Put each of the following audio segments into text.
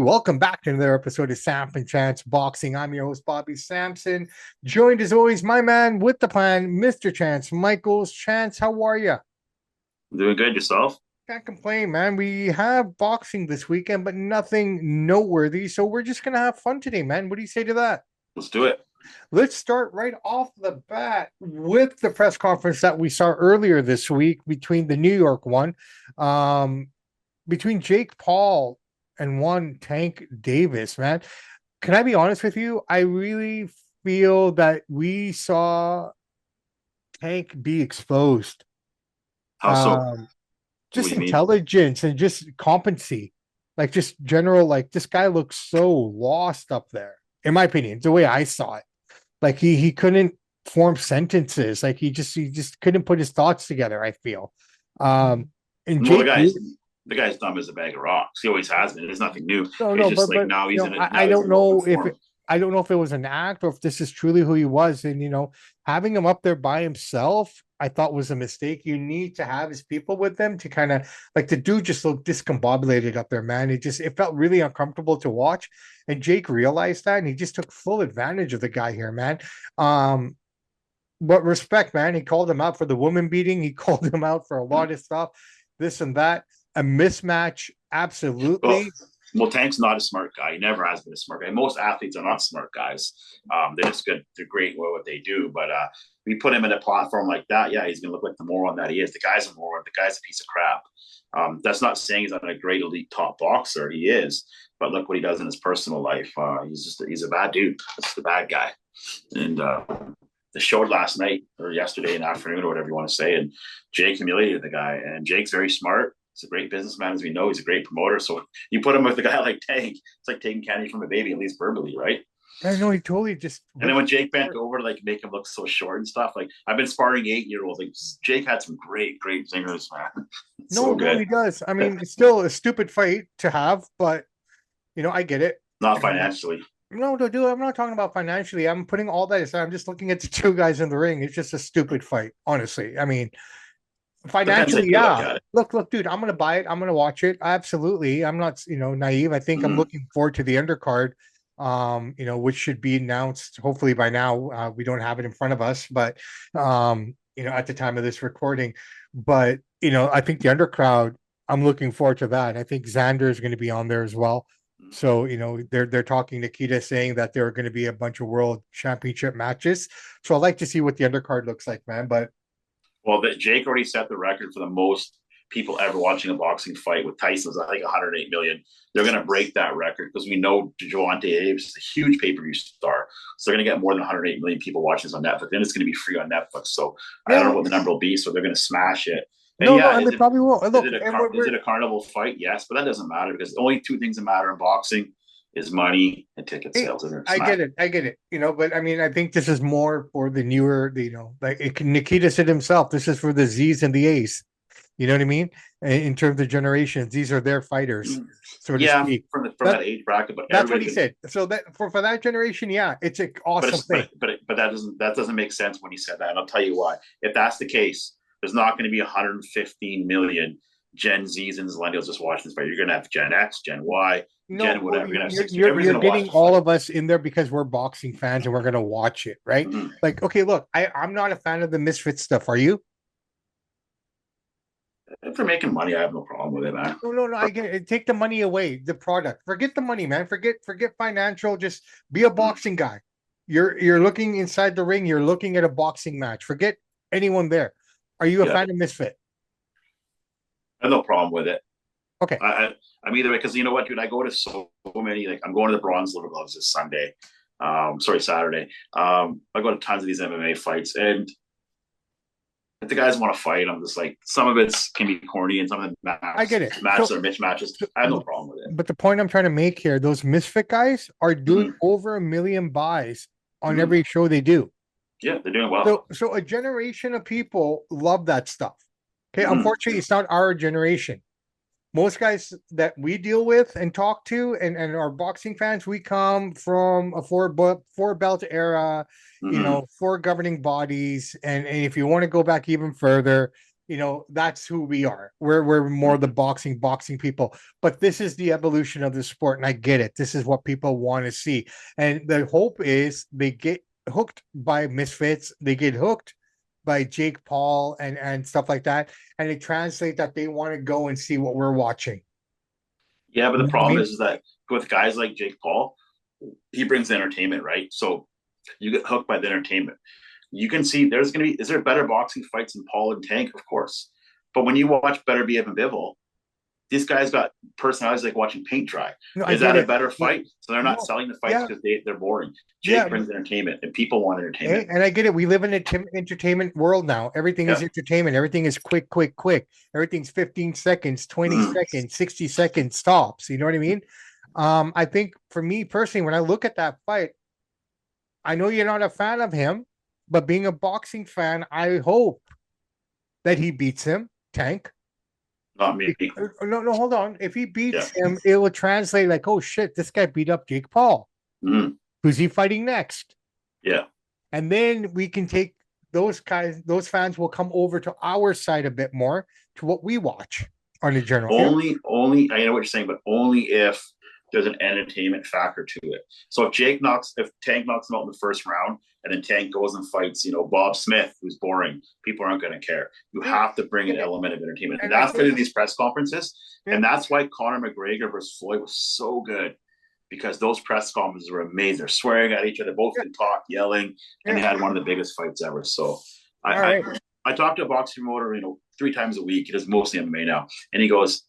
welcome back to another episode of Samp&Chance Boxing. I'm your host, Bobby Sampson, joined as always, my man with the plan, Mr. Chance, Michaels. Chance, how are you? Doing good yourself? Can't complain, man. We have boxing this weekend, but nothing noteworthy, so we're just going to have fun today, man. What do you say to that? Let's do it. Let's start right off the bat with the press conference that we saw earlier this week between the New York one, um, between Jake Paul and one Tank Davis, man. Can I be honest with you? I really feel that we saw Tank be exposed. How so? Um, What do just you mean? intelligence and just competency, like just general. Like this guy looks so lost up there, in my opinion. It's the way I saw it. Like he couldn't form sentences. Like he just couldn't put his thoughts together. I feel. And Well, the Jake guy's the guy's dumb as a bag of rocks. He always has been. There's nothing new. No, It's no, just but like but now you he's know, in it. I Now he's don't in open know if form. I don't know if it was an act or if this is truly who he was. And having him up there by himself, I thought was a mistake. You need to have his people with them to kind of like the dude just looked discombobulated up there, man. It felt really uncomfortable to watch. And Jake realized that and he just took full advantage of the guy here, man. Um, but respect, man. He called him out for the woman beating, he called him out for a lot of stuff, this and that. A mismatch, Well, absolutely. well, Tank's not a smart guy. He never has been a smart guy. Most athletes are not smart guys. They're just good. They're great at what they do. But we put him in a platform like that. Yeah, he's gonna look like the moron that he is. The guy's a moron. The guy's a piece of crap. That's not saying he's not a great elite top boxer. He is. But look what he does in his personal life. He's a bad dude. That's the bad guy. And the show last night or yesterday in the afternoon or whatever you want to say. And Jake humiliated the guy. And Jake's very smart. He's a great businessman, as we know. He's a great promoter. So you put him with a guy like Tank, it's like taking candy from a baby, at least verbally, right? I know he totally just And then ripped when Jake bent apart. over to like make him look so short and stuff, like I've been sparring 8-year-olds. Like Jake had some great zingers, man. No, So no, he good. does. I mean, it's still a stupid fight to have, but I get it. Not financially. No, to do. I'm not talking about financially. I'm putting all that aside. I'm just looking at the two guys in the ring. It's just a stupid fight, honestly. I mean, Depends how financially, you look yeah. at it. Look, dude, I'm gonna buy it. I'm gonna watch it. Absolutely. I'm not, naive. I think I'm Mm-hmm. looking forward to the undercard. Which should be announced hopefully by now. We don't have it in front of us, but at the time of this recording. But I think the undercrowd, I'm looking forward to that. I think Xander is going to be on there as well. So, they're talking Nikita saying that there are going to be a bunch of world championship matches. So I like to see what the undercard looks like, man. But Well, Jake already set the record for the most people ever watching a boxing fight with Tyson. I think 108 million. They're going to break that record because we know Gervonta is a huge pay-per-view star. So they're going to get more than 108 million people watching this on Netflix. Then it's going to be free on Netflix. So I don't know yeah, what the number will be. So they're going to smash it. And no, no, yeah, and they probably will. And look, and is it a carnival fight? Yes, but that doesn't matter because the only two things that matter in boxing is money and ticket sales. And it's I not. get it. I get it. But I mean, I think this is more for the newer, like Nikita said himself, this is for the Z's and the A's. You know what I mean? In terms of generations, these are their fighters, so to Yeah, speak. from That that age bracket, but that's what everybody's he going to. said. So that for that generation, yeah, it's an But awesome it's thing. but that doesn't make sense when he said that. And I'll tell you why. If that's the case, there's not going to be 115 million Gen Zs and millennials just watching this fight. You're going to have Gen X, Gen Y, No, Gen well, whatever. You're going to have you're 60. you're Everybody's you're going to watch getting the all fight. of us in there because we're boxing fans and we're gonna watch it, right? Mm-hmm. Like, okay, look, I'm not a fan of the Misfit stuff. Are you? If they're making money, I have no problem with it, man. No, no, no. I get it. Take the money away, the product. Forget the money, man. Forget financial. Just be a Mm-hmm. boxing guy. You're looking inside the ring. You're looking at a boxing match. Forget anyone there. Are you a Yeah, fan of Misfit? I have no problem with it. Okay. I'm either way because you know what, dude. I go to so many. Like I'm going to the Bronze Liver Gloves this Sunday. Sorry, Saturday. I go to tons of these MMA fights, and if the guys want to fight, I'm just like some of it can be corny and some of the I get it. matches are mismatches. I have no problem with it. But the point I'm trying to make here, those Misfit guys are doing Mm-hmm. over 1 million buys on Mm-hmm. every show they do. Yeah, they're doing well. So a generation of people love that stuff. Okay. Mm-hmm. Unfortunately, it's not our generation. Most guys that we deal with and talk to and are boxing fans, we come from a four belt era, Mm-hmm. four governing bodies. And if you want to go back even further, that's who we are. We're more the boxing people. But this is the evolution of the sport, and I get it. This is what people want to see. And the hope is they get hooked by misfits, they get hooked by Jake Paul and stuff like that, and they translate that they want to go and see what we're watching. Yeah, but You the know what I problem mean? is that with guys like Jake Paul, he brings the entertainment, right? So you get hooked by the entertainment. You can see there's going to be, is there better boxing fights than Paul and Tank? Of course. But when you watch Better Be Evan Bivol, these guys got personalities like watching paint dry. No, I Is get that a it. better fight? So they're not No, selling the fights yeah, because they're boring. yeah. Jake brings entertainment and people want Hey, entertainment. and I get it. We live in an entertainment world now. Everything is Yeah. entertainment. Everything is quick, quick, quick. Everything's 15 seconds, 20 Mm-hmm. seconds, 60 seconds stops. You know what I mean? I think for me personally, when I look at that fight, I know you're not a fan of him, but being a boxing fan, I hope that he beats him, Tank. Not me. No, no, hold on. If he Yeah. beats him, it will translate like, oh shit, this guy beat up Jake Paul. Mm-hmm. Who's he fighting next? Yeah. And then we can take those guys, those fans will come over to our side a bit more to what we watch on the general. Only I know what you're saying, but only if there's an entertainment factor to it. So if Tank knocks him out in the first round and then Tank goes and fights, Bob Smith, who's boring, people aren't going to care. You have to bring an element of entertainment. And that's good in these press conferences. And that's why Conor McGregor versus Floyd was so good, because those press conferences were amazing. They're swearing at each other, both can talk, yelling, and they had one of the biggest fights ever. So I talked to a boxing promoter, 3 times a week. He does mostly MMA now. And he goes,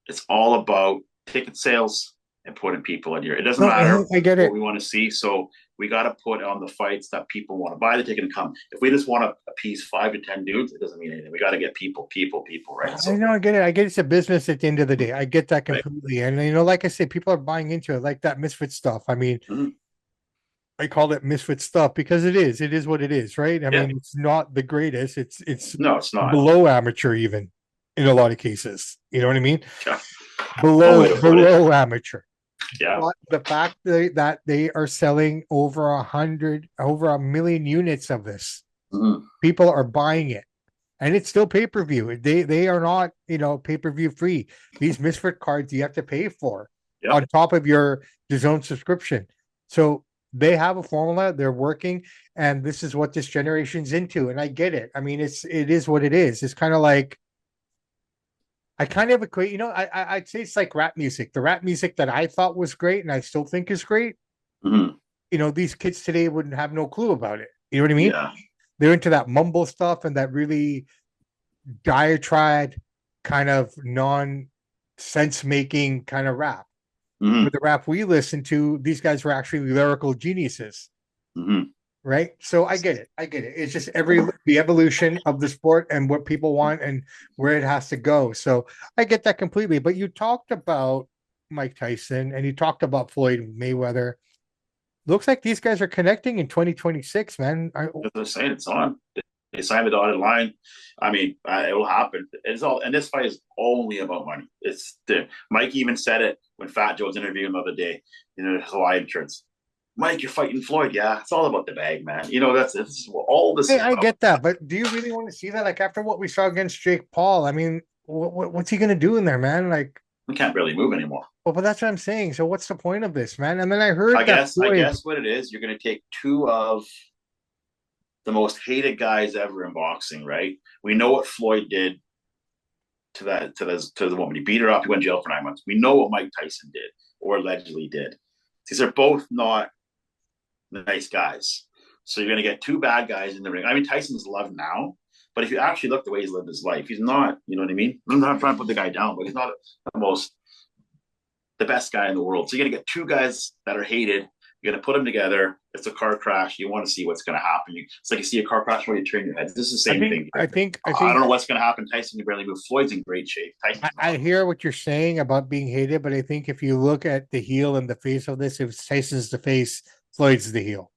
it's all about ticket sales and putting people in here. It doesn't matter I get what it. we want to see. So we got to put on the fights that people want to buy the ticket and come. If we just want to appease 5 to 10 dudes, it doesn't mean anything. We got to get people, right? I So, know, I get it. I get it's a business at the end of the day. I get that right. completely. And like I said, people are buying into it, like that misfit stuff. I mean, Mm-hmm. I call it misfit stuff because it is. It is what it is, right? I Yeah. mean, it's not the greatest. It's No, it's not. below amateur even in a lot of cases. You know what I mean? Yeah. Below amateur. Yeah. But the fact that they are selling over 1 million units of this, Mm-hmm. people are buying it, and it's still pay per view. They are not pay per view free. These misfit cards you have to pay for Yeah. on top of your DAZN subscription. So they have a formula. They're working, and this is what this generation's into. And I get it. I mean, it is what it is. It's kind of like I kind of equate, I'd say it's like rap music. The rap music that I thought was great and I still think is great. Mm-hmm. These kids today wouldn't have no clue about it. You know what I mean? Yeah. They're into that mumble stuff and that really diatribe kind of non-sense making kind of rap. Mm-hmm. But the rap we listen to, these guys were actually lyrical geniuses. Mm-hmm. Right. So I get it. It's just the evolution of the sport and what people want and where it has to go. So I get that completely. But you talked about Mike Tyson and you talked about Floyd Mayweather. Looks like these guys are connecting in 2026, man. As I was saying, it's on. They signed the dotted line. I mean, it will happen. It's all, and this fight is only about money. Mike even said it when Fat Joe was interviewing him the other day. Hawaiian shirts. Mike, you're fighting Floyd. Yeah, it's all about the bag, man. This is what all this Hey, is I about. get that, but do you really want to see that? Like after what we saw against Jake Paul, I mean, what's he gonna do in there, man? Like, We can't barely move anymore. well, but that's what I'm saying. So what's the point of this, man? And then I heard I that guess Floyd, what it is, you're going to take two of the most hated guys ever in boxing, right? We know what Floyd did to the woman. He beat her up. He went to jail for 9 months. We know what Mike Tyson did or allegedly did. These are both not nice guys. So you're going to get two bad guys in the ring. I mean, Tyson's loved now, but if you actually look the way he's lived his life, he's not. You know what I mean? I'm not trying to put the guy down, but he's not the best guy in the world. So you're going to get two guys that are hated. You're going to put them together. It's a car crash. You want to see what's going to happen. It's like you see a car crash when you turn your head. This is the same thing. I think I don't know what's going to happen. Tyson can barely move. Floyd's in great shape. I hear what you're saying about being hated, but I think if you look at the heel and the face of this, if Tyson's the face, Floyd's the heel.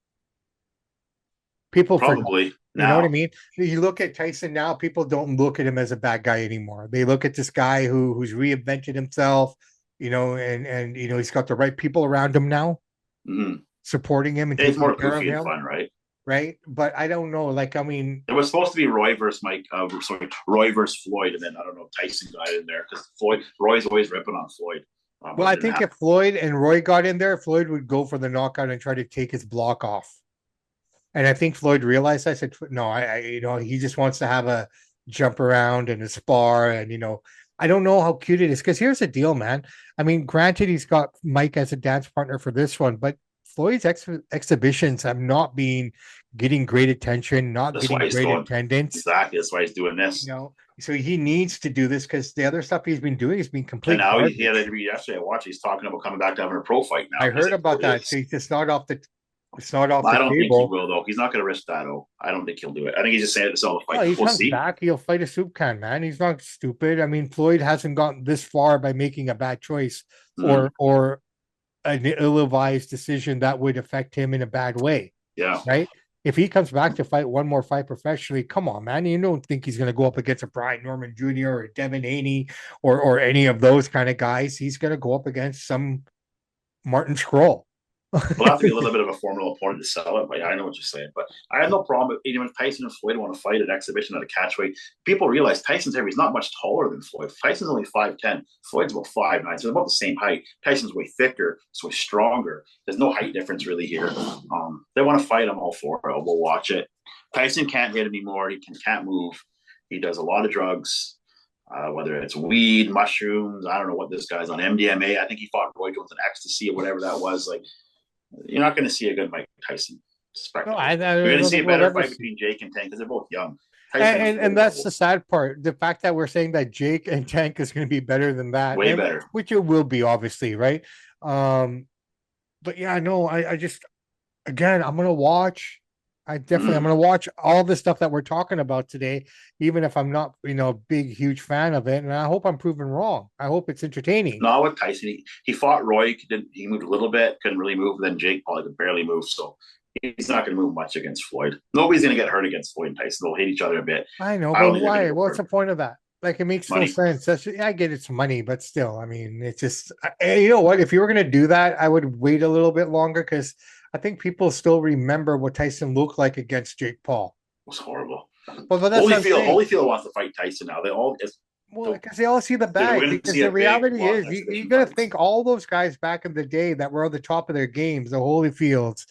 People probably forget. You know what I mean? You look at Tyson now, people don't look at him as a bad guy anymore. They look at this guy who's reinvented himself, and he's got the right people around him now, supporting him and it's taking more care of goofy and him. fun, right? right? But I don't know. Like, I mean, It was supposed to be Roy versus Mike. Sorry, Roy versus Floyd, and then I don't know, Tyson got in there because Roy's always ripping on Floyd, but well, it I didn't think happen. if Floyd and Roy got in there, Floyd would go for the knockout and try to take his block off. And I think Floyd realized. I said, no, he just wants to have a jump around and a spar, and I don't know how cute it is because here's the deal, man. I mean, granted, he's got Mike as a dance partner for this one, but Floyd's exhibitions have not been getting great attention, not That's why getting he's great going attendance. exactly. That's why he's doing this. So he needs to do this because the other stuff he's been doing has been And complete now he had an garbage. interview yesterday. I watched. He's talking about coming back to having a pro fight now I because heard about that. So he's just not off the it's not off I the don't think he table. will though. He's not going to risk that. Oh, I don't think he'll do it. I think he's just saying it to sell the No, fight. he We'll comes see. back, he'll fight a soup can, man. He's not stupid. I mean, Floyd hasn't gotten this far by making a bad choice Mm, or an ill-advised decision that would affect him in a bad way, yeah. right? If he comes back to fight one more fight professionally, come on, man. You don't think he's going to go up against a Brian Norman Jr. or Devin Haney or any of those kind of guys. He's going to go up against some Martin Scroll. We'll have to be a little bit of a formidable opponent to sell it. But yeah, I know what you're saying. But I have no problem with even if Tyson and Floyd want to fight an exhibition at a catchweight. People realize Tyson's heavy. He's not much taller than Floyd. Tyson's only 5'10". Floyd's about 5'9". So they're about the same height. Tyson's way thicker, so he's stronger. There's no height difference really here. They want to fight. I'm all for it. We'll watch it. Tyson can't hit anymore. He can't move. He does a lot of drugs. Whether it's weed, mushrooms, I don't know what this guy's on, MDMA. I think he fought Roy Jones in ecstasy or whatever that was. Like, you're not going to see a good Mike Tyson No, I spectacle. You're going to don't see think a we'll better ever fight see. between Jake and Tank because they're both young. Tyson and And Floyd are that's both the sad part. The fact that we're saying that Jake and Tank is going to be better than that, way and better. which it will be, obviously, right? Um, but yeah, no, I just again, I'm gonna watch. I'm Mm-hmm. gonna watch all the stuff that we're talking about today, even if I'm not, a big, huge fan of it. And I hope I'm proven wrong. I hope it's entertaining. Not with Tyson. He fought Roy. He moved a little bit, couldn't really move. Then Jake probably could barely move. So he's not going to move much against Floyd. Nobody's going to get hurt against Floyd and Tyson. They'll hate each other a bit. I know, I but don't think they're going why? to go What's for the point of that? Like, it makes no money. sense. I get it's money, but still, I mean, it's just, you know what? If you were gonna do that, I would wait a little bit longer because I think people still remember what Tyson looked like against Jake Paul. It was horrible. But that's what I'm saying. Holyfield wants to fight Tyson now. They all Well, because they all see the we're bag. going to Because see the a big reality block is, you exhibition got to fights. think all those guys back in the day that were on the top of their games, the Holyfields.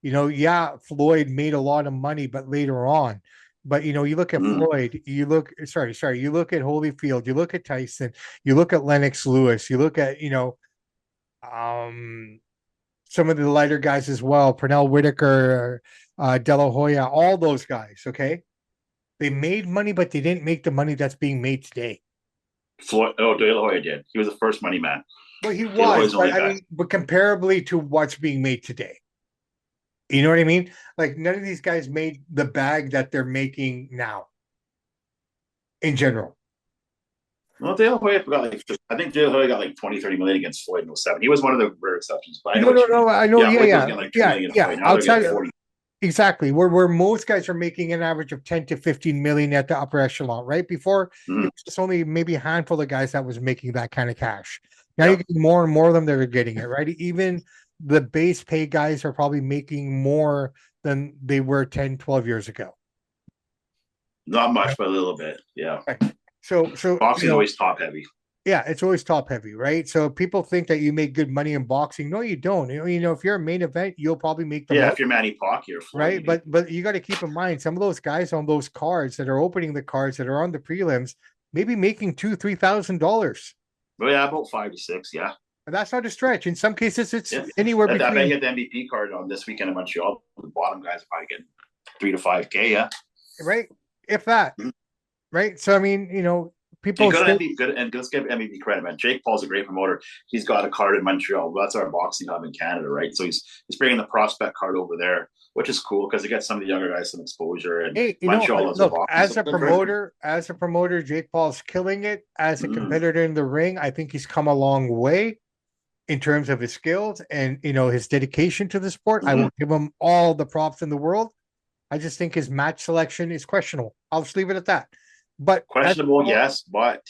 Yeah, Floyd made a lot of money, but later on. But you look at Mm. Floyd, you look at Holyfield, you look at Tyson, you look at Lennox Lewis, you look at um, some of the lighter guys as well, Pernell Whitaker, De La Hoya, all those guys. Okay, they made money, but they didn't make the money that's being made today. Floyd, De La Hoya did. He was the first money man. Well, he De La was, Hoya's the but only I guy. mean, but comparably to what's being made today, you know what I mean? Like none of these guys made the bag that they're making now in general. Well, De La Hoya got I think De La Hoya got like 20, 30 million against Floyd in '07. He was one of the rare exceptions, but I know No, no, what you mean. no. I know. Yeah, Yeah, Holyfield's yeah, getting like 2 yeah, million a yeah. fight. Now they're getting Outside, 40. exactly. Where most guys are making an average of 10 to 15 million at the upper echelon, right? Before it Mm-hmm. was just only maybe a handful of guys that was making that kind of cash. Now you're Yep. getting more and more of them that are getting it, right? Even the base pay guys are probably making more than they were 10, 12 years ago. Not much, but a little bit. Yeah. Right. So Boxing's always top heavy. yeah, it's always top heavy, right? So people think that you make good money in boxing. No, you don't. If you're a main event, you'll probably make the Yeah, most, if you're Manny Pacquiao or Floyd, right? you do. But you got to keep in mind some of those guys on those cards that are opening the cards that are on the prelims, maybe making $2,000-3,000. But yeah, about 5 to 6. Yeah. And that's not a stretch. In some cases, it's Yeah. anywhere I bet you between, get the MVP card on this weekend in Montreal. The bottom guys are probably getting 3 to 5K. Yeah. right? If that, Mm-hmm. right? So I mean, And people good still MVP, good and let's give MVP credit, man. Jake Paul's a great promoter. He's got a card in Montreal. That's our boxing hub in Canada, right? So he's bringing the prospect card over there, which is cool because it gets some of the younger guys some exposure. And hey, Montreal loves the look, boxing, so good for him. as a promoter, Jake Paul's killing it. As a Mm. competitor in the ring, I think he's come a long way in terms of his skills and his dedication to the sport. I Mm-hmm. will give him all the props in the world. I just think his match selection is questionable. I'll just leave it at that. But as a Questionable, promoter, yes, but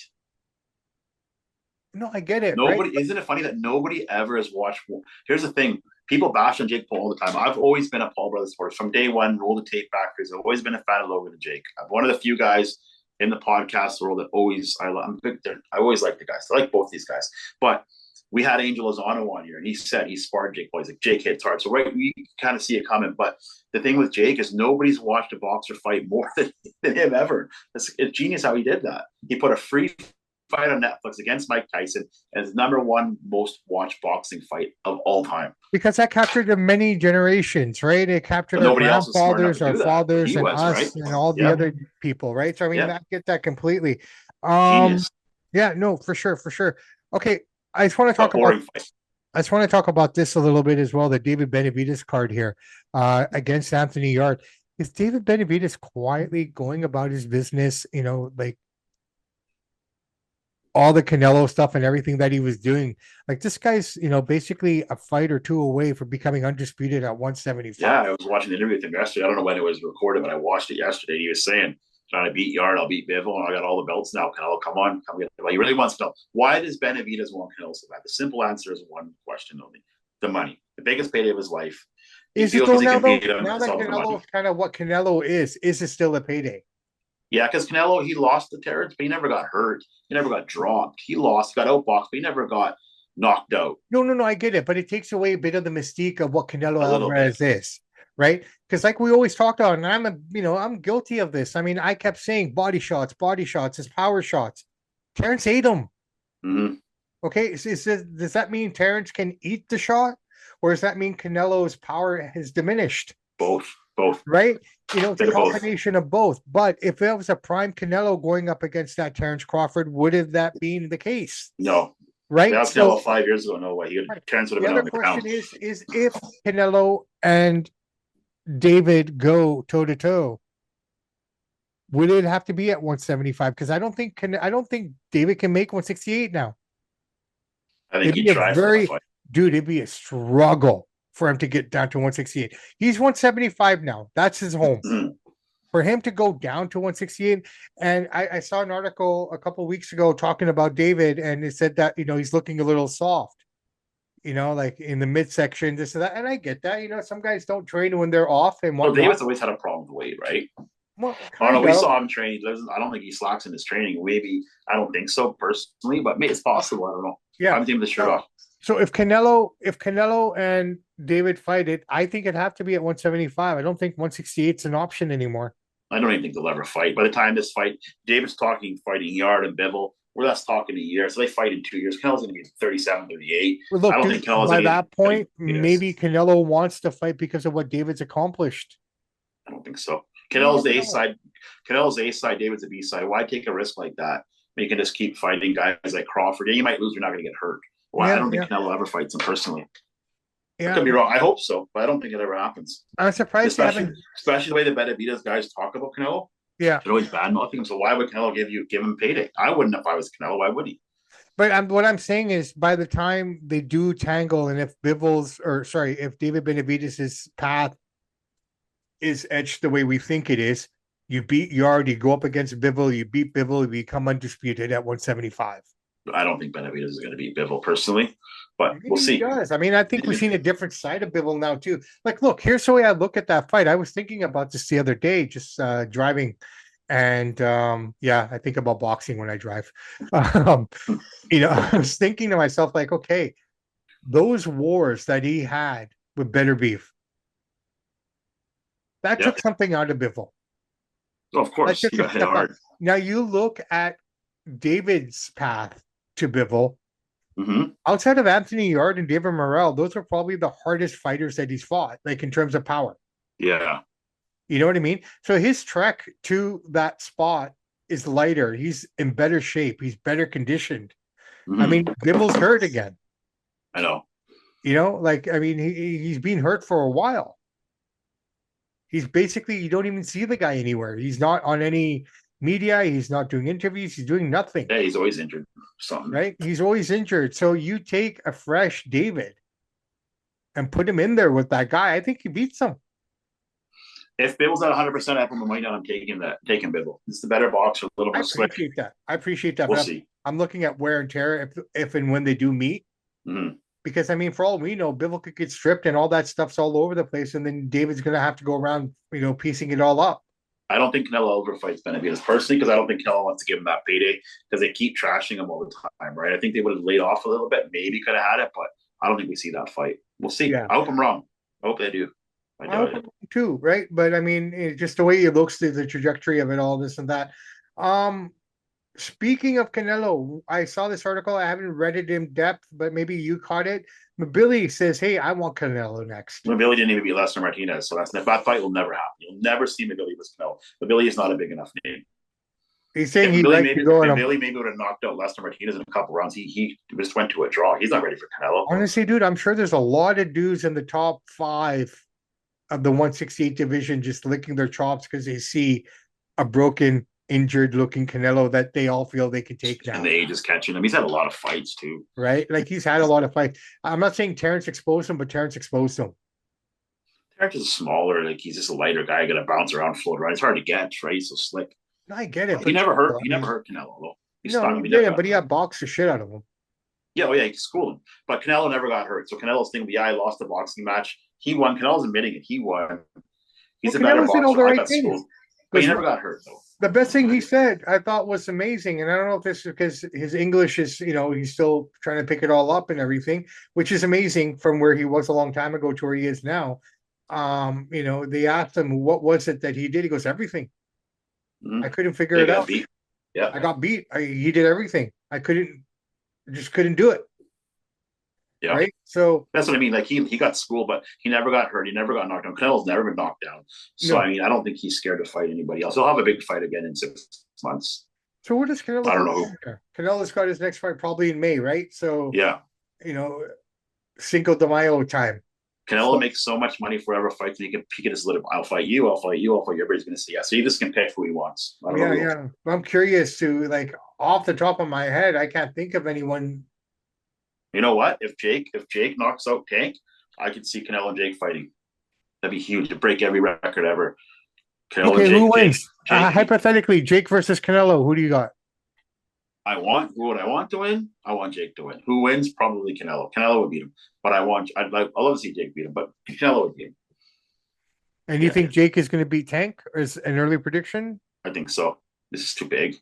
no, I get it, right? nobody. Isn't it funny that nobody ever has watched? Here's the thing: people bash on Jake Paul all the time. I've always been a Paul Brothers supporter from day one. Roll the tape back. I've always been a fan of Logan and Jake. I'm one of the few guys in the podcast world that I always like the guys. I like both these guys, but we had Angel Lozano on here, and he said he sparred Jake Paul. He's like, Jake hits hard. So right, we kind of see it coming. But the thing with Jake is nobody's watched a boxer fight more than him ever. It's genius how he did that. He put a free fight on Netflix against Mike Tyson as #1 most watched boxing fight of all time. Because that captured the many generations, right? It captured our grandfathers, our fathers, and us, right? And all the other people, right? So I mean, I get that completely. Genius. Yeah, no, for sure, for sure. Okay, I just want to talk about. I just want to talk about this a little bit as well. The David Benavidez card here against Anthony Yard. Is David Benavidez quietly going about his business? You know, like all the Canelo stuff and everything that he was doing. Like this guy's, you know, basically a fight or two away from becoming undisputed at 175. Yeah, I was watching the interview with him yesterday. I don't know when it was recorded, but I watched it yesterday. He was saying, trying to beat Yard, I'll beat Bivol, and I got all the belts now. Canelo, come on, come get. Well, he really wants to know, why does Benavidez want Canelo so bad? The simple answer is one question only: the money, the biggest payday of his life. Is it though now? Now that Canelo is kind of what Canelo is it still a payday? Yeah, because Canelo, he lost to Terrence, but he never got hurt. He never got dropped. He lost, got outboxed, but he never got knocked out. No, I get it, but it takes away a bit of the mystique of what Canelo Alvarez is, right? Because like we always talked about, and I'm guilty of this. I mean, I kept saying body shots, his power shots. Terrence ate them. Mm-hmm. Okay, does that mean Terrence can eat the shot, or does that mean Canelo's power has diminished? Both. Right? You know, it's a combination of both. But if it was a prime Canelo going up against that Terrence Crawford, would have that been the case? No. Right? That was Canelo 5 years ago. No way. Terrence would have been on the ground. The other question is if Canelo and David go toe to toe, would it have to be at 175? Because I don't think David can make 168 now. I think he'd try for that fight. Dude, it'd be a struggle for him to get down to 168. He's 175 now. That's his home. Mm-hmm. For him to go down to 168, and I saw an article a couple of weeks ago talking about David, and it said that, you know, he's looking a little soft, you know, like in the midsection, this and that. And I get that, you know, some guys don't train when they're off. And David's always had a problem with weight, right? Well, I don't know. We saw him train. I don't think he slacks in his training. Maybe I don't think so personally, but maybe it's possible. I don't know. Yeah, I'm taking the shirt off. So if Canelo and David fight it, I think it'd have to be at 175. I don't think 168 is an option anymore. I don't even think they'll ever fight. By the time this fight, David's fighting Yard and Bivol. We're less talking a year. So they fight in 2 years. Canelo's going to be 37, 38. Well, look, I don't think Canelo's by that point, maybe Canelo wants to fight because of what David's accomplished. I don't think so. Canelo's the A side. Canelo's A side. David's the B side. Why take a risk like that? You can just keep fighting guys like Crawford. Yeah, you might lose. You're not going to get hurt. Well, I don't think Canelo ever fights him personally. Yeah. I could be wrong. I hope so, but I don't think it ever happens. I'm surprised, especially the way the Benavidez guys talk about Canelo. Yeah, they're always bad mouthing him. So why would Canelo give him payday? I wouldn't if I was Canelo. Why would he? But what I'm saying is, by the time they do tangle, and if David Benavidez's path is etched the way we think it is, you beat Yard, you go up against Bivol, you beat Bivol, you become undisputed at 175. I don't think Benavidez is going to beat Bivol personally, but we'll see. He does. I mean, I think we've seen a different side of Bivol now too. Like, look, here's the way I look at that fight. I was thinking about this the other day, just driving, and I think about boxing when I drive. You know, I was thinking to myself, like, okay, those wars that he had with Better Beef, that took something out of Bivol. Oh, of course. Now you look at David's path to Bivol. Mm-hmm. Outside of Anthony Yard and David Morrell, those are probably the hardest fighters that he's fought, like in terms of power. Yeah. You know what I mean? So his trek to that spot is lighter. He's in better shape. He's better conditioned. Mm-hmm. I mean, Bivol's hurt again. I know. You know, like, I mean, he's been hurt for a while. He's basically, you don't even see the guy anywhere. He's not on any media. He's not doing interviews. He's doing nothing. Yeah, he's always injured. Something. Right? He's always injured. So you take a fresh David and put him in there with that guy. I think he beats him. If Bivol's at 100%, I put my money on him taking Bivol. It's the better boxer, a little more slick. I appreciate that. We'll see. I'm looking at wear and tear if and when they do meet. Mm-hmm. Because I mean, for all we know, Bivol could get stripped and all that stuff's all over the place, and then David's gonna have to go around, piecing it all up. I don't think Canelo overfight's Benavidez personally because I don't think Canelo wants to give him that payday because they keep trashing him all the time, right? I think they would have laid off a little bit, maybe could have had it, but I don't think we see that fight. We'll see. Yeah. I hope I'm wrong. I hope they do. I I doubt hope it. too, right? But I mean, just the way he looks, the trajectory of it, all this and that. Um, Speaking of Canelo, I saw this article. I haven't read it in depth, but maybe you caught it. Billy says, "Hey, I want Canelo next." Billy didn't even beat Lester Martinez, so that fight will never happen. You'll never see Billy with Canelo. Billy is not a big enough name. He's saying If he'd Billy like to maybe go in if him. Billy maybe would have knocked out Lester Martinez in a couple rounds, he just went to a draw. He's not ready for Canelo. Honestly, dude, I'm sure there's a lot of dudes in the top five of the 168 division just licking their chops because they see a broken, injured looking Canelo that they all feel they can take now. And the age is catching him. He's had a lot of fights too. Right? Like he's had a lot of fights. I'm not saying Terrence exposed him, but Terrence exposed him. Terrence is smaller, like he's just a lighter guy, gonna bounce around, float around. It's hard to get, right? He's so slick. I get it. He never hurt. He I mean, never hurt Canelo though. He no, stunned he him. He never didn't, got but he hurt. got boxed the shit out of him. Yeah, oh yeah, he schooled him. But Canelo never got hurt. So Canelo's thing, yeah, I lost the boxing match. He won. Canelo's admitting it. He won. He's Well, a better Canelo's did all the boxer. I right got things. schooled. But he never got hurt though. The best thing he said, I thought was amazing. And I don't know if this is because his English is, he's still trying to pick it all up and everything, which is amazing from where he was a long time ago to where he is now. They asked him, what was it that he did? He goes, everything. I couldn't figure it out. Beat. Yeah. I got beat. He did everything. I just couldn't do it. Yeah. Right. So that's what I mean. Like he got schooled, but he never got hurt. He never got knocked down. Canelo's never been knocked down. So no. I mean, I don't think he's scared to fight anybody else. He'll have a big fight again in 6 months. So what does Canelo? I don't know who. Canelo's got his next fight probably in May, right? So yeah, Cinco de Mayo time. Canelo makes so much money for whatever fights that he can just let him. I'll fight you. I'll fight you. I'll fight you. Everybody's gonna say yeah. So he just can pick who he wants. Yeah. I'm curious to off the top of my head, I can't think of anyone. You know what? If Jake knocks out Tank, I could see Canelo and Jake fighting. That'd be huge to break every record ever. Canelo and Jake, who wins? Hypothetically, Jake versus Canelo. Who do you got? Who would I want to win? I want Jake to win. Who wins? Probably Canelo. Canelo would beat him. But I'd love to see Jake beat him, but Canelo would beat him. And you think Jake is going to beat Tank? Or is an early prediction? I think so. This is too big.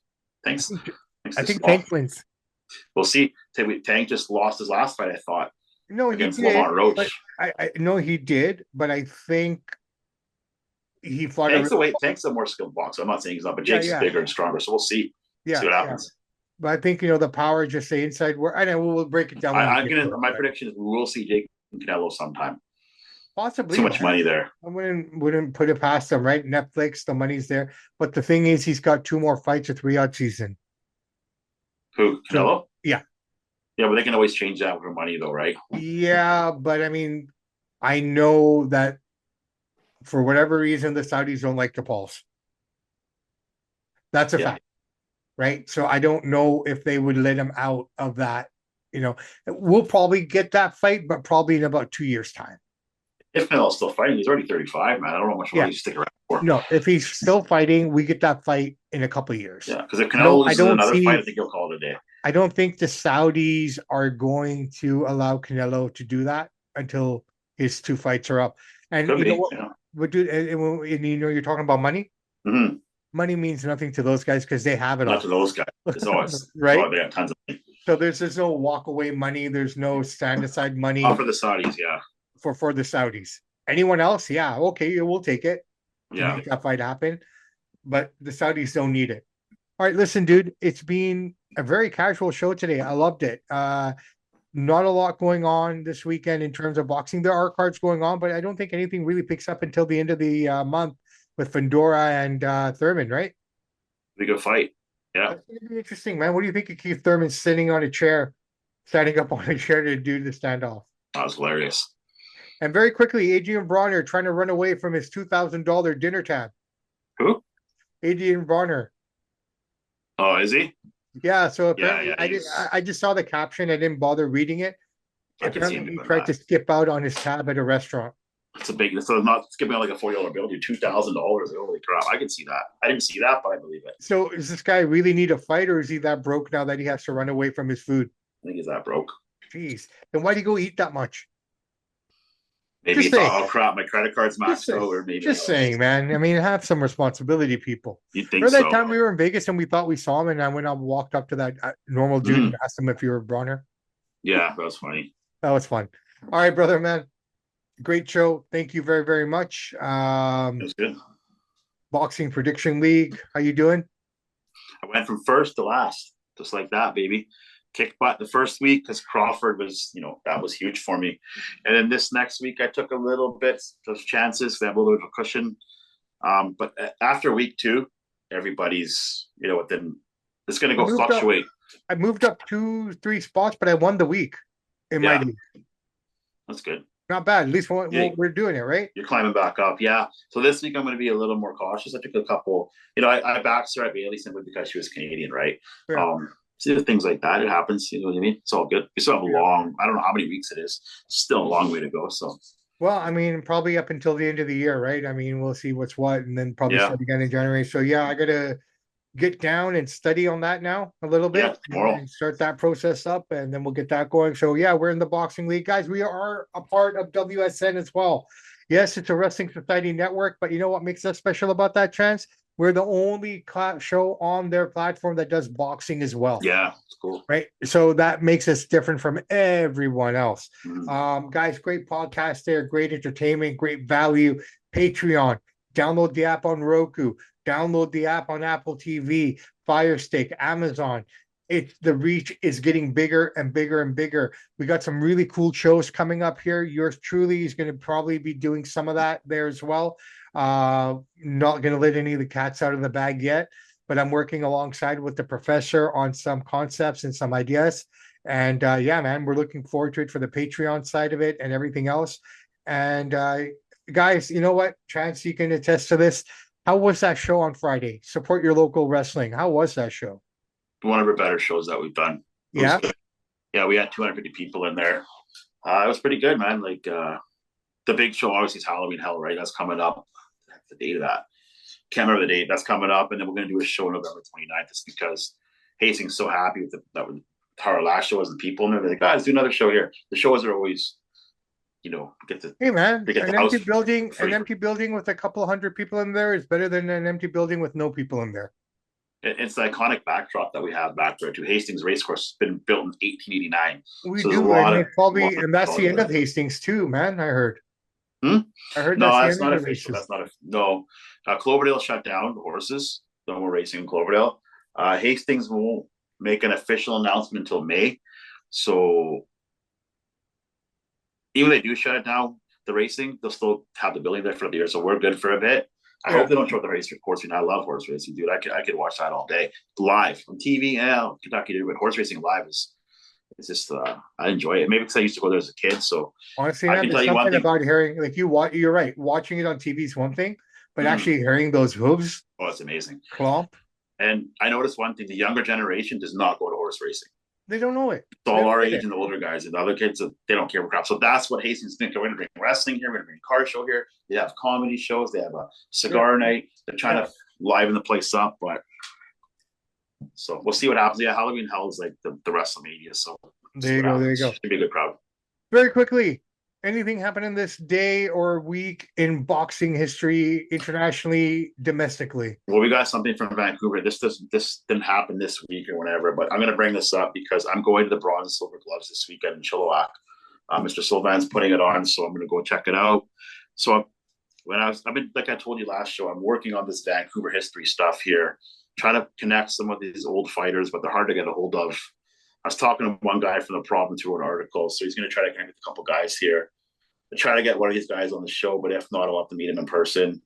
Thanks. I think Tank wins. We'll see. Tank just lost his last fight, I thought. No, against he did. Lamont Roach. I know he did, but I think he fought. Tank's a more skilled boxer. I'm not saying he's not, but Jake's bigger and stronger. So we'll see. See what happens. But I think the power, just the inside work. I know we'll break it down. My prediction is we will see Jake and Canelo sometime. Possibly. Too much money there. I wouldn't put it past him, right? Netflix, the money's there. But the thing is, he's got 2 more fights with Riyadh season. Who? Canelo? Yeah. Yeah, but they can always change that for money, though, right? Yeah, but I mean, I know that for whatever reason, the Saudis don't like the Pauls. That's a fact, right? So I don't know if they would let him out of that. We'll probably get that fight, but probably in about 2 years' time. If Canelo's still fighting, he's already 35, man. I don't know how much more he's stick around for. No, if he's still fighting, we get that fight in a couple of years. Yeah, because if Canelo loses another fight, I think he'll call it a day. I don't think the Saudis are going to allow Canelo to do that until his 2 fights are up. And but dude, you're talking about money. Mm-hmm. Money means nothing to those guys because they have it. Not to those guys. It's always right. They got tons of money. So there's no walk away money. There's no stand aside money. For the Saudis, yeah. For the Saudis. Anyone else? Yeah, okay, we'll take it. Yeah, make that fight happen. But the Saudis don't need it. All right, listen, dude. It's been a very casual show today. I loved it. Not a lot going on this weekend in terms of boxing. There are cards going on, but I don't think anything really picks up until the end of the month with Fundora and Thurman, right? Be a good fight. Yeah. That's going to be interesting, man. What do you think of Keith Thurman standing up on a chair to do the standoff? That was hilarious. And very quickly, Adrian Bronner trying to run away from his $2,000 dinner tab. Who? Adrian Bronner. Oh, is he? Yeah, so apparently I just saw the caption. I didn't bother reading it. Apparently he tried to skip out on his tab at a restaurant. So not skipping out like a $40 bill, dude, $2,000. Holy crap. I can see that. I didn't see that, but I believe it. So does this guy really need a fight, or is he that broke now that he has to run away from his food? I think he's that broke. Jeez. Then why do you go eat that much? Maybe Just he thought, saying. oh crap, my credit card's Just maxed saying. out, or maybe Just saying, man. I mean, have some responsibility, people. you'd think Remember that so. time we were in Vegas and we thought we saw him, and I went up, walked up to that normal dude and Mm, asked him if you were Bronner. yeah, that was funny. That was fun. All right, brother, man. Great show. Thank you very, very much. It was good. Boxing Prediction League. How you doing? I went from first to last, just like that, baby. Kicked butt the first week because Crawford was, that was huge for me. And then this next week, I took a little bit of chances. They have a little bit of a cushion. But after week 2, everybody's, then it's going to I go moved up. fluctuate. I moved up 2, 3 spots, but I won the week in my Yeah, league. that's good. Not bad. At least Yeah, we're doing it, right? you're climbing back up. Yeah. So this week I'm going to be a little more cautious. I took a couple, I backed Sarah Bailey simply because she was Canadian, right? Yeah. See things like that. It happens. You know what I mean? It's all good. We still have a long, I don't know how many weeks it is. Still a long way to go. So Well, I mean, probably up until the end of the year, right? I mean, we'll see what's what, and then probably yeah. start again in January. So yeah, I gotta get down and study on that now a little Yeah. bit Tomorrow. and start that process up, and then we'll get that going. So yeah, we're in the boxing league, guys. We are a part of WSN as well. Yes, it's a Wrestling Society network, but you know what makes us special about that, Chance? We're the only show on their platform that does boxing as well. Yeah. It's cool. Right. So that makes us different from everyone else. Mm-hmm. Guys, great podcast there, great entertainment, great value. Patreon, download the app on Roku, download the app on Apple TV, Fire Stick, Amazon. The reach is getting bigger and bigger and bigger. We got some really cool shows coming up here. Yours truly is going to probably be doing some of that there as well. Not going to let any of the cats out of the bag yet, but I'm working alongside with the professor on some concepts and some ideas. And yeah, man, we're looking forward to it for the Patreon side of it and everything else. And guys, you know what? Chance, you can attest to this. How was that show on Friday? Support your local wrestling. How was that show? One of our better shows that we've done. Yeah. Yeah. We had 250 people in there. It was pretty good, man. Like the big show obviously is Halloween Hell, right? That's coming up. That's the date of that. Can't remember the date. That's coming up, and then we're going to do a show November 29th. Just because Hastings so happy with how our last show was and people, and they're like, "Guys, do another show here." The shows are always, Hey man, they get an the house empty building, free. an empty building with a couple hundred people in there is better than an empty building with no people in there. It's the iconic backdrop that we have back there to Hastings Racecourse. It's been built in 1889. We So there's a do, lot and of, it's probably, lot and that's the end of of Hastings too, man. I heard. Hmm? I heard No, that's the that's end of not the official. races. That's not a no. Cloverdale shut down the horses. No more racing in Cloverdale. Hastings won't make an official announcement until May. So even if they do shut it down, the racing, they'll still have the building there for the year. So we're good for a bit. I Yeah. hope they don't show the race horse racing. I love horse racing, dude. I could watch that all day live on TV. Yeah, Kentucky, but horse racing live is it's just I enjoy it. Maybe because I used to go there as a kid. So Honestly, I man, can there's tell you one something thing. about hearing, like you watch. You're right. Watching it on TV is one thing, but Mm-hmm. actually hearing those hooves Oh, it's amazing. clomp, And I noticed one thing: the younger generation does not go to horse racing. they don't know it. It's They all don't our get age it. and the older guys, and the other kids they don't care for crap. So that's what Hastings thinks. We're going to bring wrestling here. We're going to bring a car show here. They have comedy shows. They have a cigar night. They're trying to liven the place up, but so we'll see what happens. Yeah, Halloween Hell is like the WrestleMania. So There you go. There you go. Should be a good crowd. Very quickly, anything happening this day or week in boxing history, internationally, domestically? Well, we got something from Vancouver. This didn't happen this week or whatever, but I'm going to bring this up because I'm going to the Bronze and Silver Gloves this weekend in Chilliwack. Mr. Sylvan's putting it on, so I'm going to go check it out. So I've been, like I told you last show, I'm working on this Vancouver history stuff here, trying to connect some of these old fighters, but they're hard to get a hold of. I was talking to one guy from the province who wrote an article, so he's going to try to connect with a couple guys here to try to get one of these guys on the show. But if not, I'll have to meet him in person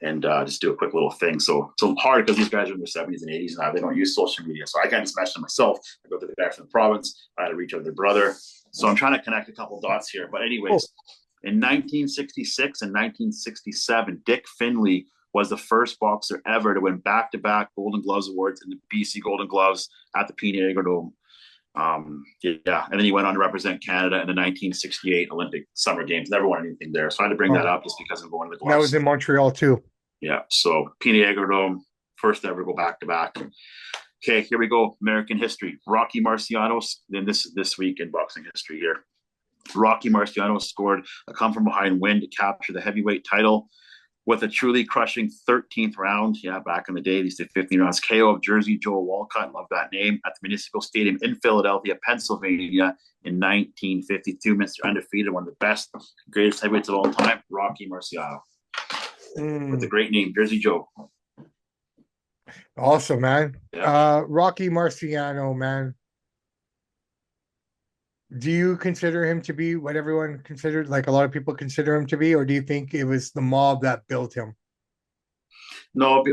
and just do a quick little thing. So it's hard because these guys are in their 70s and 80s now. They don't use social media, so I can't just message them myself. I go to the guy from the province. I had to reach out to their brother. So I'm trying to connect a couple dots here. But anyways, in 1966 and 1967, Dick Finley was the first boxer ever to win back-to-back Golden Gloves awards in the BC Golden Gloves at the Payday Dome. And then he went on to represent Canada in the 1968 Olympic Summer Games. Never won anything there, so I had to bring that up just because I'm going to the gloves. That was in Montreal too. Yeah, so Payday Dome, first ever go back to back. Okay, here we go. American history. Rocky Marciano's. Then this week in boxing history here. Rocky Marciano scored a come from behind win to capture the heavyweight title with a truly crushing 13th round. Yeah, back in the day, these did 15 rounds. KO of Jersey Joe Walcott, love that name, at the Municipal Stadium in Philadelphia, Pennsylvania in 1952. Mr. Undefeated, one of the best, greatest heavyweights of all time, Rocky Marciano. With a great name, Jersey Joe. Awesome, man. Yeah. Rocky Marciano, man. Do you consider him to be what everyone considered, like a lot of people consider him to be, or do you think it was the mob that built him? No,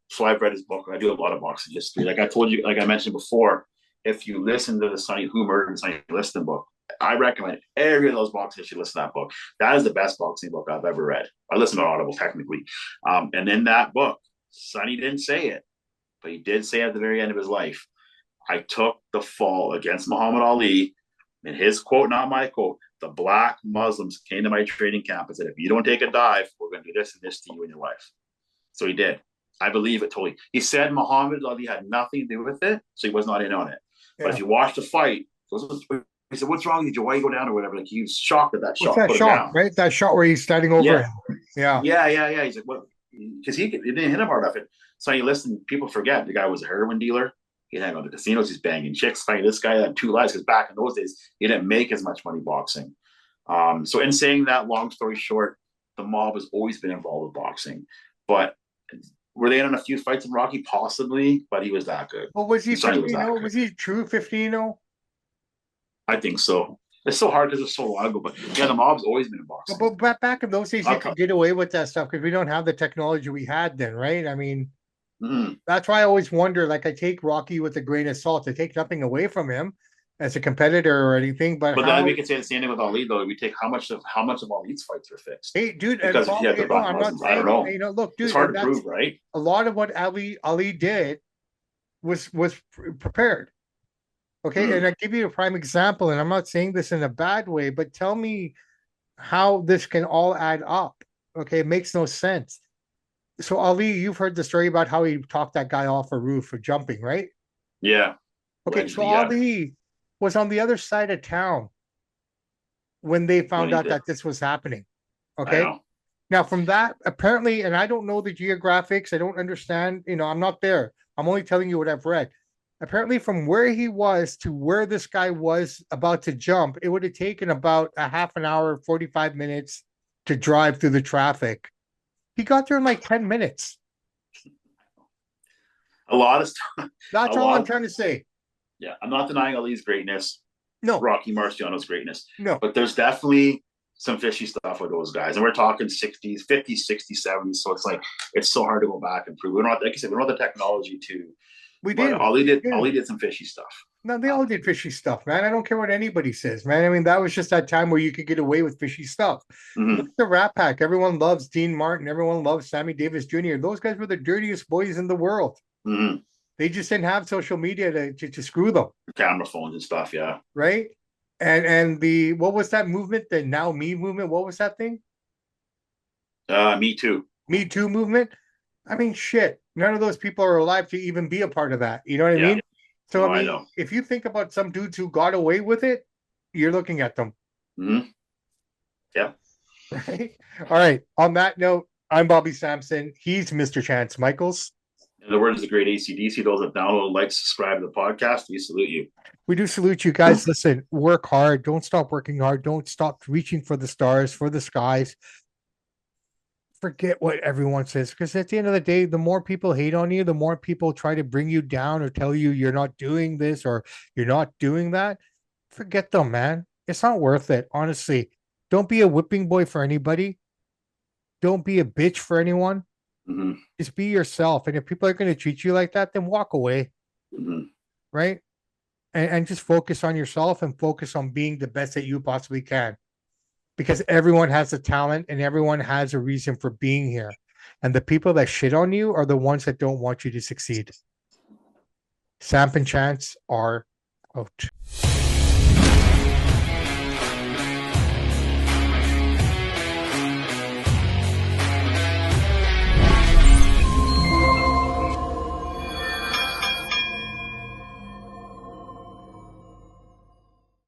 so I've read his book. I do a lot of boxing history. Like I told you, like I mentioned before, if you listen to the Sonny Who Murdered Sonny Liston book, I recommend every of those boxers should listen to that book. That is the best boxing book I've ever read. I listen to Audible technically, and in that book, Sonny didn't say it, but he did say at the very end of his life, "I took the fall against Muhammad Ali." And his quote, not my quote, the black Muslims came to my training camp and said, if you don't take a dive, we're going to do this and this to you and your wife. So he did. I believe it totally. He said Muhammad Ali had nothing to do with it, so he was not in on it. Yeah. But if you watch the fight, he said, what's wrong with you? Why you go down or whatever? Like he was shocked at that shot. That shot, right? That shot where he's standing over him. Yeah. Yeah. He's like, what? Because he didn't hit him hard enough. So you listen, people forget the guy was a heroin dealer. He'd hang out at the casinos, he's banging chicks, fighting this guy had two lives because back in those days, he didn't make as much money boxing. So in saying that, long story short, the mob has always been involved with boxing. But were they in a few fights in Rocky? Possibly, but he was that good. Well, was he 15-0? Was he true 15-0? I think so. It's so hard because it's so long ago, but yeah, the mob's always been in boxing. But back in those days, you could get away with that stuff because we don't have the technology we had then, right? I mean, that's why I always wonder, like I take Rocky with a grain of salt. I take nothing away from him as a competitor or anything, but then we could say the same thing with Ali, though. We take how much of Ali's fights are fixed. Hey, dude, because if you have the black Muslims, I don't know. You know, look, dude, it's hard to prove, right? A lot of what Ali did was prepared. Okay, and I give you a prime example, and I'm not saying this in a bad way, but tell me how this can all add up. Okay, it makes no sense. So Ali, you've heard the story about how he talked that guy off a roof for jumping, right? Yeah. Okay, so Ali was on the other side of town when they found out that this was happening. Okay. Now from that, apparently, and I don't know the geographics, I don't understand, I'm not there. I'm only telling you what I've read. Apparently, from where he was to where this guy was about to jump, it would have taken about a half an hour, 45 minutes to drive through the traffic. He got there in like 10 minutes. A lot of stuff. That's all I'm trying to say. Yeah, I'm not denying Ali's greatness. No. Rocky Marciano's greatness. No. But there's definitely some fishy stuff with those guys. And we're talking 60s, 50s, 60s, 70s. So it's like, it's so hard to go back and prove. We're not, like I said, we don't have the technology to. We did. Ali did some fishy stuff. No, they all did fishy stuff, man. I don't care what anybody says, man. I mean, that was just that time where you could get away with fishy stuff. Look at the Rat Pack. Everyone loves Dean Martin. Everyone loves Sammy Davis Jr. Those guys were the dirtiest boys in the world. They just didn't have social media to screw them. Camera phones and stuff, yeah. Right? And the, what was that movement? The Now Me movement? What was that thing? Me Too. Me Too movement? I mean, shit. None of those people are alive to even be a part of that. You know what I mean? So, I mean, if you think about some dudes who got away with it, you're looking at them. Yeah. Right? All right. On that note, I'm Bobby Sampson. He's Mr. Chance Michaels. In the words of the great AC/DC, those that download, like, subscribe to the podcast, we salute you. We do salute you guys. Listen, work hard. Don't stop working hard. Don't stop reaching for the stars, for the skies. Forget what everyone says, because at the end of the day, the more people hate on you, the more people try to bring you down or tell you you're not doing this or you're not doing that. Forget them, man. It's not worth it. Honestly, don't be a whipping boy for anybody. Don't be a bitch for anyone. Just be yourself. And if people are going to treat you like that, then walk away. Right? And just focus on yourself and focus on being the best that you possibly can. Because everyone has a talent and everyone has a reason for being here. And the people that shit on you are the ones that don't want you to succeed. Samp and Chance are out.